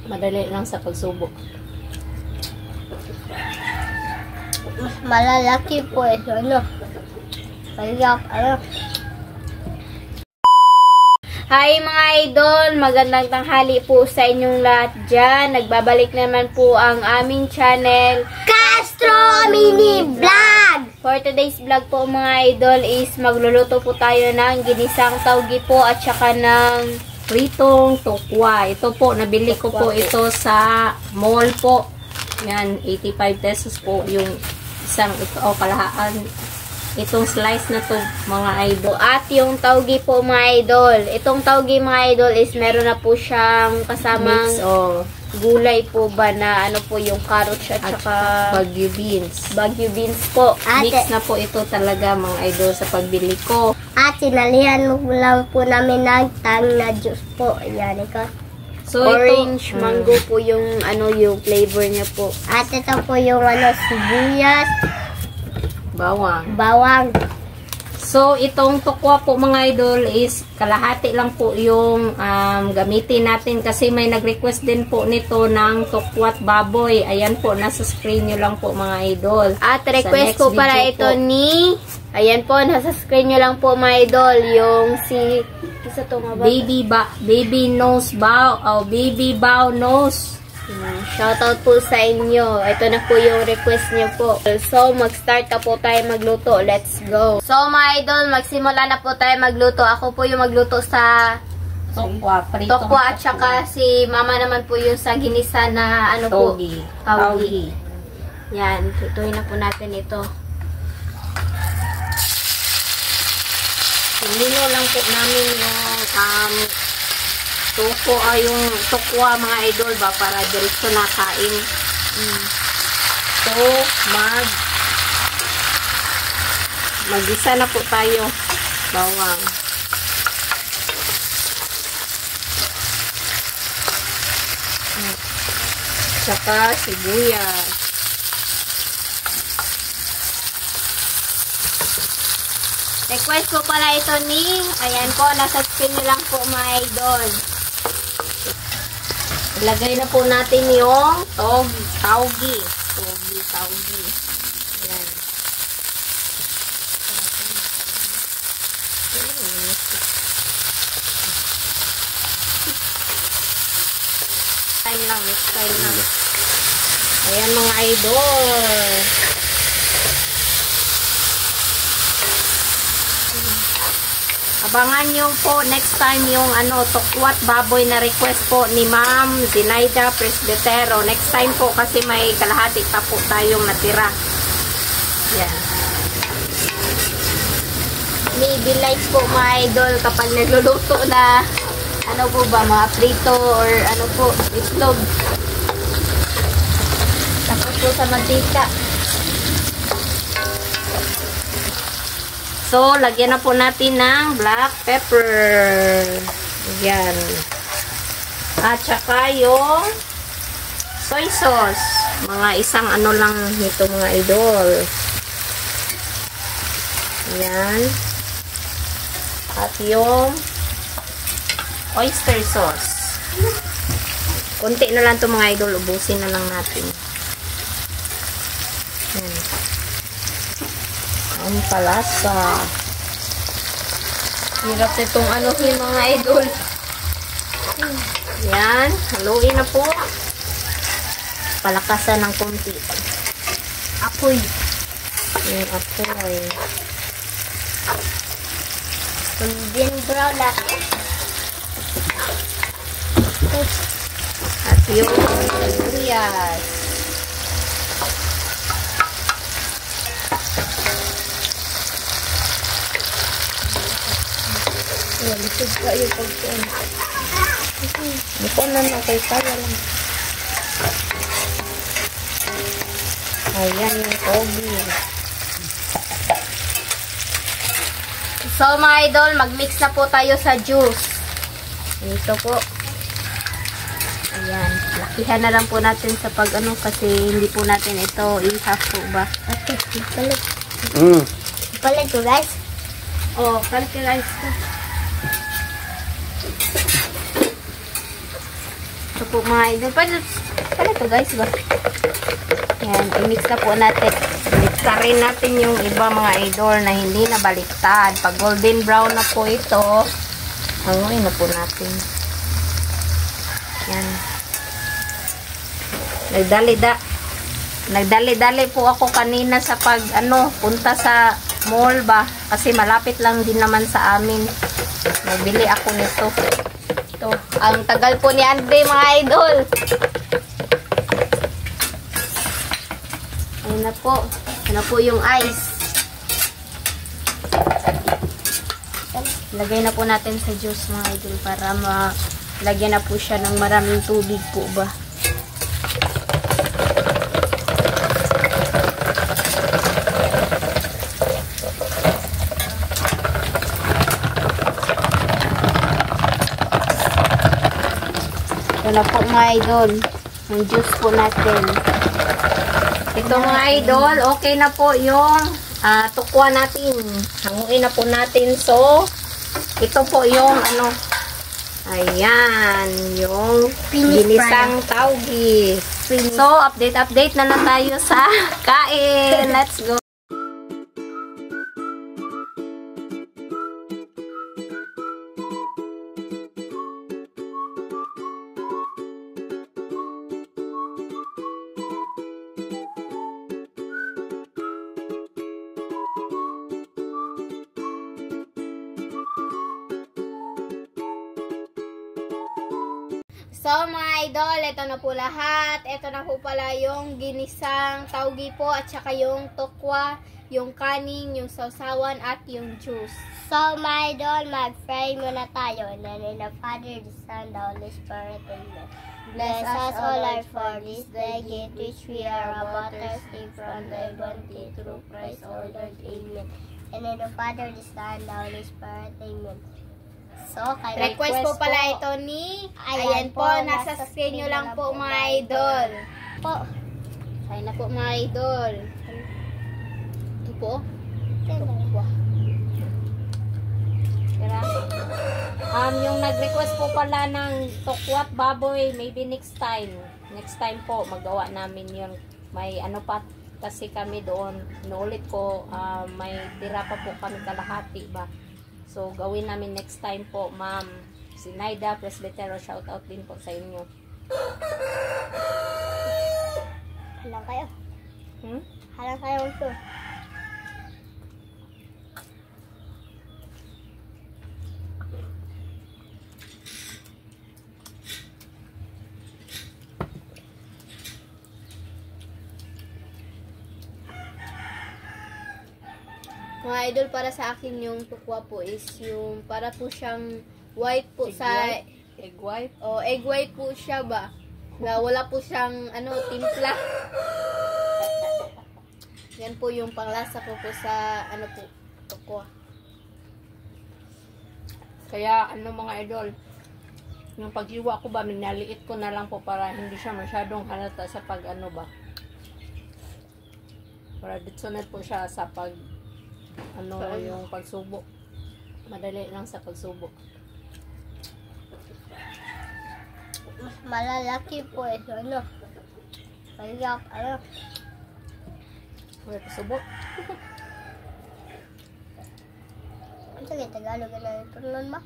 Madali lang sa pagsubok. Mas malalaki po ano. Kaya Hi mga idol! Magandang tanghali po sa inyong lahat dyan. Nagbabalik naman po ang aming channel, Castro Mini Vlog! For today's vlog po mga idol is magluluto po tayo ng ginisang taugi po at saka ng pritong tokwa. Ito po, nabili ko po ito sa mall po. Yan, 85 pesos po yung isang ito o kalahaan. Itong slice na to mga idol. At yung taugi po mga idol. Itong taugi mga idol is meron na po siyang kasamang mix, gulay po ba na ano po yung carrots at saka Baguio beans. Baguio beans po. Mix na po ito talaga mga idol sa pagbili ko. At sinalihan lang po namin ng tang na juice po. Ayan, ikaw. So, orange, mango po yung ano yung flavor niya po. At ito po yung ano, sibuyas, bawang. So, itong tokwa po mga idol is kalahati lang po yung gamitin natin kasi may nag-request din po nito ng tokwat baboy. Ayan po, nasa screen nyo lang po mga idol. At request po para ito po ni, ayan po, nasa screen nyo lang po mga idol, yung si, isa to nga ba? Baby nose bow, baby bow nose. Shoutout po sa inyo. Ito na po yung request niyo po. So, mag-start na po tayo magluto. Let's go. So, mga idol, magsimula na po tayo magluto. Ako po yung magluto sa tokwa at saka si mama naman po yung sa ginisa na ano po. Taugi. Yan. Tutuin na po natin ito. Sinino lang po namin yung yung tokwa mga idol ba para diretso na kain. So, mag-isa na po tayo. Bawang. Saka sibuyas. Request po pala ito ni, ayan po, nasa screen nyo lang po mga idol. Ilagay na po natin yung taugi. Taugi. Ayan. Next time lang. Ayan mga idol. Abangan nyo po next time yung tokwat baboy na request po ni Ma'am Zinaida Presbitero. Next time po kasi may kalahati pa po tayong natira. Yan. Maybe like po mga idol kapag nagluluto na ano po ba, mga prito or ano po, itlog. Tapos po sa mantika. So, lagyan na po natin ng black pepper. Ayan. At saka yung soy sauce. Mga isang ano lang nito mga idol. Ayan. At yung oyster sauce. Kunti na lang ito mga idol. Ubusin na lang natin. Ayan. Ang palasa. Hirap itong anuhin mga idol. Yan. Haluin na po. Palakasan ng konti. apoy. Yung apoy. Golden brown na. At yung sibuyas. Lisod ka yung pagkain. Buko na na kay kaya lang. Ayan yung togi. So mga idol, mag-mix na po tayo sa juice. Ito po. Ayan. Lakihan na lang po natin sa pag ano kasi hindi po natin ito i-half po ba. Okay, palit. Palit ko guys. Oh, palit guys. po mga idol. Paano to guys ba? Yan, i-mix na po natin. Mixta rin natin yung iba mga idol na hindi na baliktad. Pag golden brown na po ito, hanguin na po natin. Yan. Nagdali-dali po ako kanina sa punta sa mall ba. Kasi malapit lang din naman sa amin. Nagbili ako nito. Ito. Ang tagal po ni Andre mga idol. Ayun na po. Ano po yung ice. Lagay na po natin sa juice mga idol para malagyan na po siya ng maraming tubig po ba. Ito na po mga idol. Yung juice po natin. Ito mga idol, okay na po yung tukwa natin. Hanguin na po natin. So, ito po yung ayan, yung ginisang taugi. So, update na tayo sa kain. Let's go. So mga idol, ito na po lahat. Ito na po pala yung ginisang taugi po at saka yung tokwa, yung kaning, yung sausawan at yung juice. So, my idol, mag-pray muna tayo. And then in the Father, the Son, the Holy Spirit, amen. Bless us, O Lord, for this day, gift which we are about to receive from thy bounty through Christ our Lord, amen. And in the Father, the Son, the Holy Spirit, amen. So, kay Request po pala ito ni, ayan po, nasa screen nyo lang po mga idol. Po. Ayan na po mga idol. Ito po. Yung nag-request po pala ng tokwat baboy, maybe next time. Next time po, magawa namin yun. May pa kasi kami doon. Inuulit ko, may tira pa po kami kalahati ba. So, gawin namin next time po, ma'am. Si Naida Presbytero, shout out din po sa inyo. Halang kayo. Hmm? Halang kayo ito. Mga idol, para sa akin yung tukwa po is yung para po siyang white po Egg white? O, egg white po siya ba? Na wala po siyang timpla. Yan po yung panglasa ko po sa po, tukwa. Kaya mga idol, yung paghiwa ko ba, minaliit ko na lang po para hindi siya masyadong halata sa pag ba. Para ditsunod po siya sa pag yung pagsubo. Madali lang sa pagsubo. Mas malalaki po ito. Kaya, May pagsubo. Ano sa Tagalog na yung turnon ba?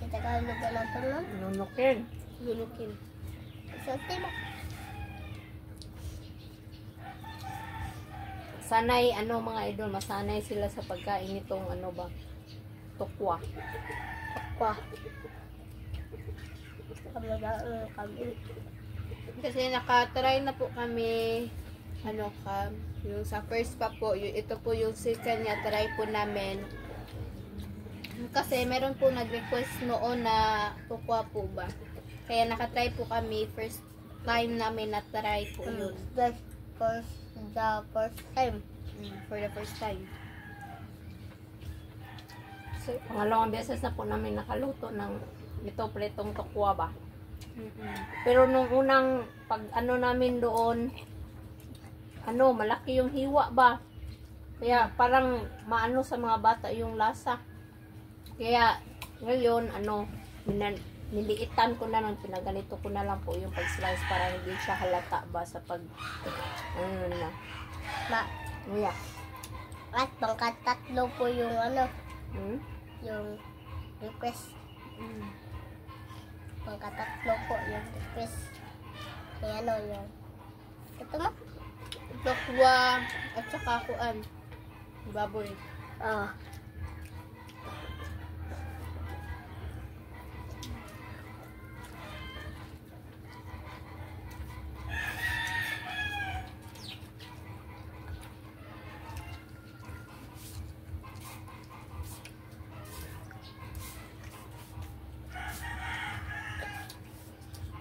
Sa Tagalog na yung turnon? Nunukin. Lunukin. Sa timo. Sanay, mga idol, masanay sila sa pagkain nitong ba? Tukwa. Kwa. Kami. Kasi nakatry na po kami yung sa first pa po, ito po yung second niya, try po namin. Kasi meron po nag-request noon na tukwa po ba. Kaya nakatry po kami, first time namin na-try po yun. For the first time. So, pangalawang beses na po namin nakaluto ng ito pletong tukwa ba. Pero nung unang pag namin doon, malaki yung hiwa ba. Kaya parang maano sa mga bata yung lasa. Kaya ngayon niliitan ko na lang, pinaganito ko na lang po yung pag-slice para hindi siya halata ba sa pag, ano na. Ma, Nguya. at pangkatatlo po yung ano, Hmm? yung request. Pangkatatlo po yung request. Yung ano, yung, ito mo? Tokwa at saka kuan. Baboy. Oh.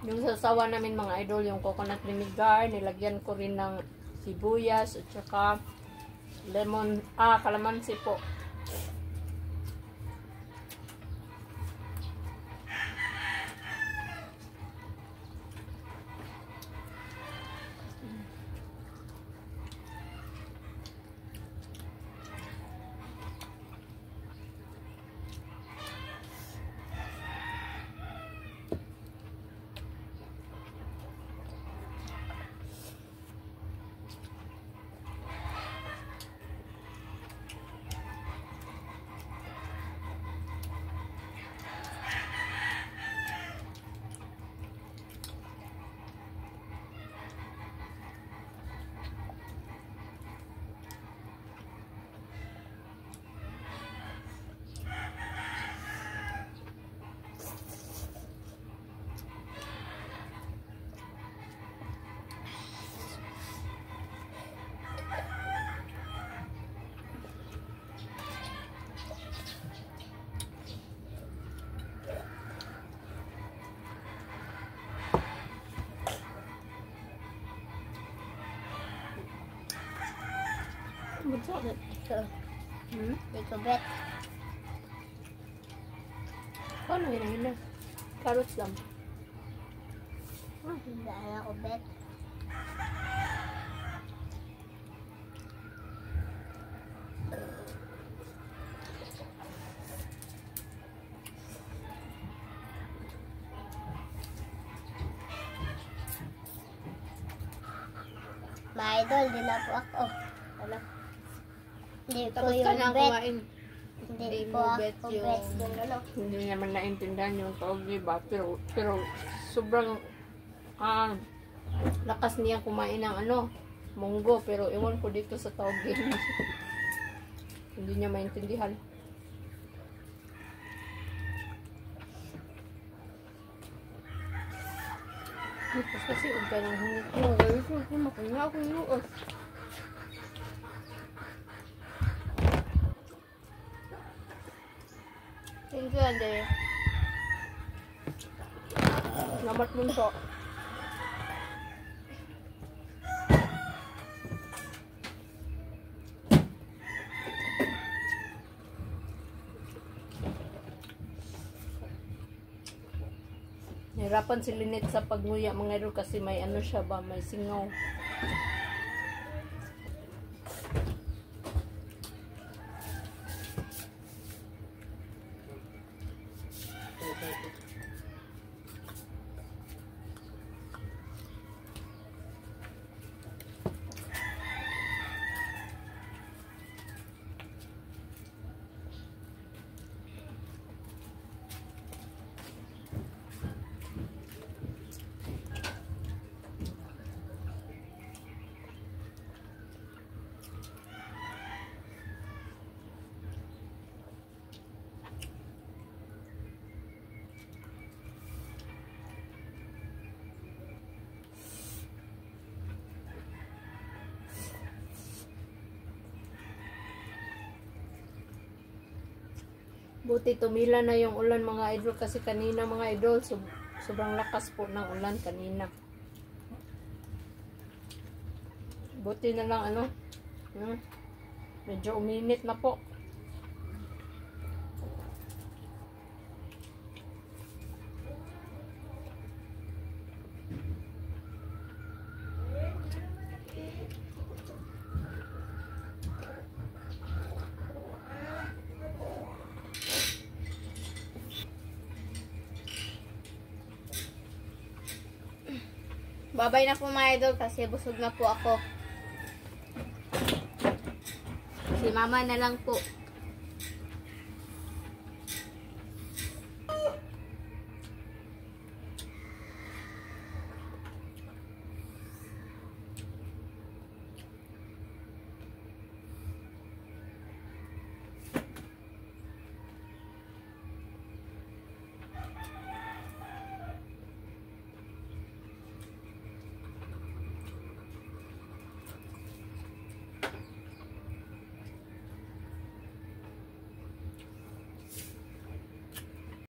Yung sasawa namin mga idol, yung coconut vinegar, nilagyan ko rin ng sibuyas at saka lemon, kalamansi po. Ito. Hmm? Di ko bet. Paano yun? Carrots lang. Hindi ako bet. Ma-idol, di na po ako. Ano? Hindi ko Tapos ka yung na bet. kumain. Hindi Hindi ko mo ako bet bet yung- yung ano. Hindi naman naintindihan yung tawag ba? Pero sobrang lakas niya kumain ng ano, munggo. Pero ewan ko dito sa tawag hindi niya maintindihan. Tapos kasi huwag ka nang hungit mo. Ayos mo, kumakuha ako yung Thank you, Ande. Salamat bunso. Nahirapan si Lynette sa pagnguya mga idol kasi may ano siya ba, may singaw. Buti tumila na yung ulan mga idol kasi kanina mga idol sobrang lakas po ng ulan kanina. Buti na lang ano, medyo uminit na po. Babay na po mga idol kasi busog na po ako. Si mama na lang po.